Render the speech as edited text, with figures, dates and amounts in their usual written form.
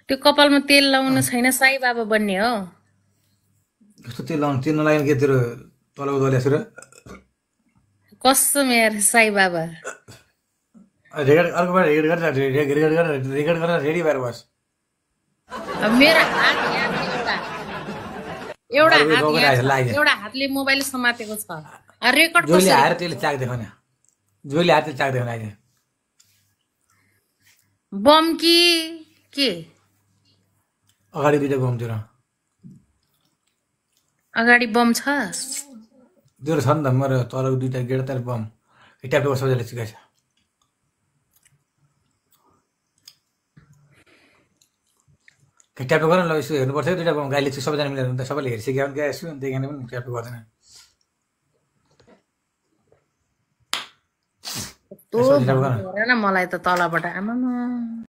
त्यो कपालमा तेल लाउनु छैन साई बाबा बन्ने हो कस्तो त्यो लाउनु त्यो नलागेन के तेरो तलको दलिया सुर कसम यार साई बाबा रेकर्ड अर्कोबाट रेकर्ड गरेर रेडी भएर बस अब मेरो हात यार एउटा अरू हात गाउँको यहाँ आएछ छ लाग्यो एउटा हातले मोबाइल समातेको छ रेकर्ड जोइले कसरी आएर त्यसले चाक देखाउने जोइले आएर त्यसले चाक देखाउने अहिले बम कि के अगाडि दुइटा बमतिर अगाडि बम छ त्यो छ नि त मेरो तलको दुइटा गेट तर बम ट्यापको सबैजनाले सिकाएछ ट्याप गरेर ल यसो हेर्नुपर्छ दुइटा बम गाईले चाहिँ सबैजना मिलेर हुन्छ सबैले हेरिसक्यो भने क्या यसो देखेन पनि ट्याप गर्दैन कस्तो हेर न मलाई त तलबाट आमामा